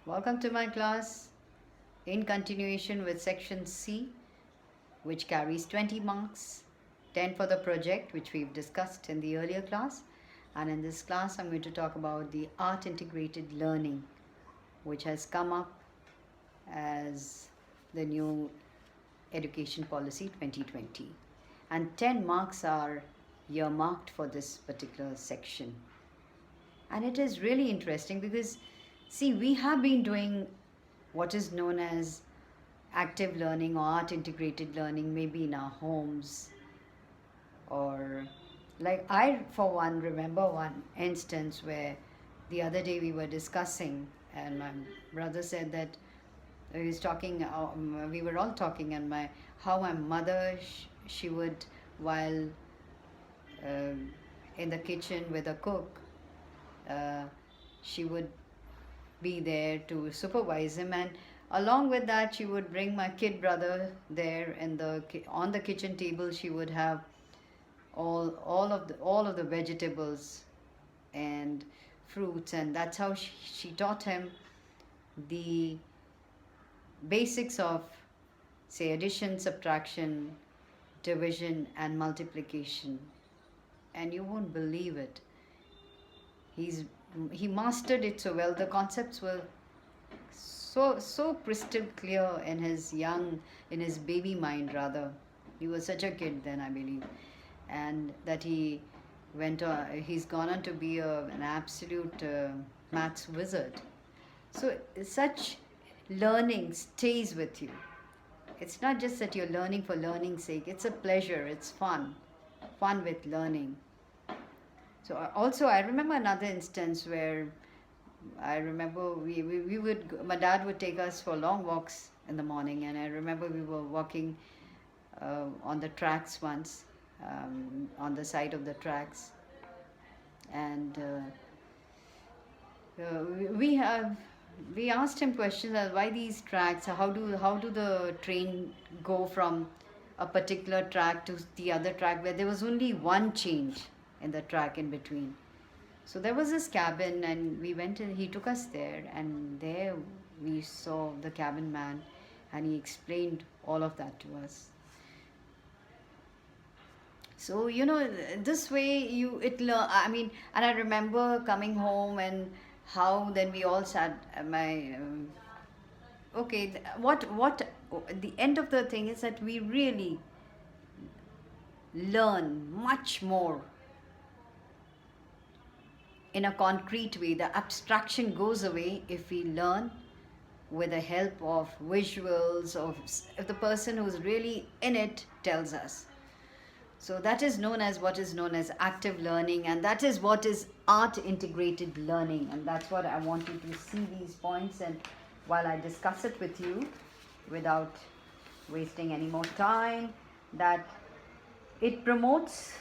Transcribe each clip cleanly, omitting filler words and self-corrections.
Welcome to my class in continuation with section C, which carries 20 marks, 10 for the project, which we've discussed in the earlier class. And in this class, I'm going to talk about the art integrated learning, which has come up as the new education policy 2020. And 10 marks are earmarked for this particular section. And it is really interesting because, see, we have been doing what is known as active learning or art integrated learning, maybe in our homes, or like I, for one, remember one instance where the other day we were discussing, and my brother said that he was talking, we were all talking, and how my mother, she would, while in the kitchen with a cook, uh, she would be there to supervise him, and along with that she would bring my kid brother there, and on the kitchen table she would have all of the vegetables and fruits, and that's how she taught him the basics of, say, addition, subtraction, division and multiplication. And you won't believe it, he mastered it so well. The concepts were so crystal clear in his baby mind, rather. He was such a kid then, I believe. And that he's gone on to be an absolute maths wizard. So such learning stays with you. It's not just that you're learning for learning's sake. It's a pleasure, it's fun with learning. So also I remember another instance where I remember my dad would take us for long walks in the morning, and I remember we were walking on the tracks once, on the side of the tracks, and we asked him questions as why these tracks, how do the train go from a particular track to the other track, where there was only one change in the track in between. So there was this cabin, and we went and he took us there, and there we saw the cabin man, and he explained all of that to us. So this way and I remember coming home, and how then we all sat at my okay, what the end of the thing is that we really learn much more in a concrete way. The abstraction goes away if we learn with the help of visuals, of if the person who's really in it tells us. So that is what is known as active learning, and that is what is art integrated learning. And that's what I want you to see these points, and while I discuss it with you without wasting any more time, that it promotes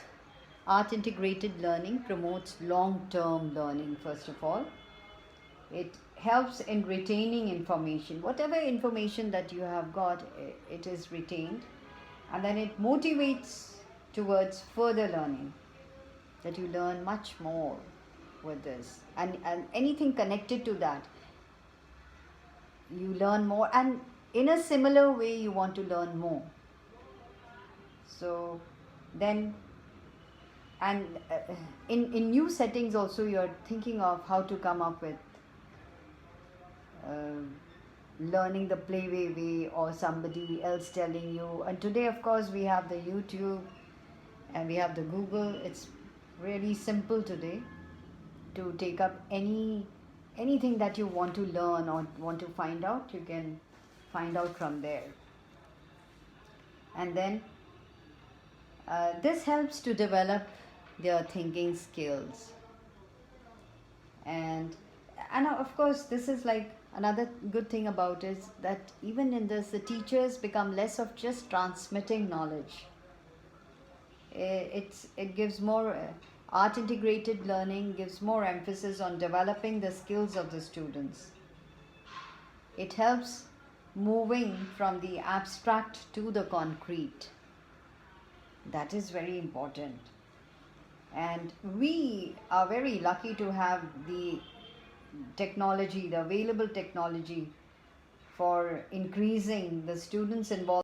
art integrated learning, promotes long-term learning. First of all, it helps in retaining information. Whatever information that you have got, it is retained, and then it motivates towards further learning, that you learn much more with this, and anything connected to that, you learn more, and in a similar way you want to learn more. So then, and in new settings also, you're thinking of how to come up with learning the playway way, or somebody else telling you. And today, of course, we have the YouTube and we have the Google. It's really simple today to take up anything that you want to learn or want to find out. You can find out from there. And then this helps to develop their thinking skills. And of course, this is like another good thing about it, is that even in this, the teachers become less of just transmitting knowledge. It gives more, art integrated learning gives more emphasis on developing the skills of the students. It helps moving from the abstract to the concrete. That is very important. And we are very lucky to have the technology, the available technology for increasing the students' involvement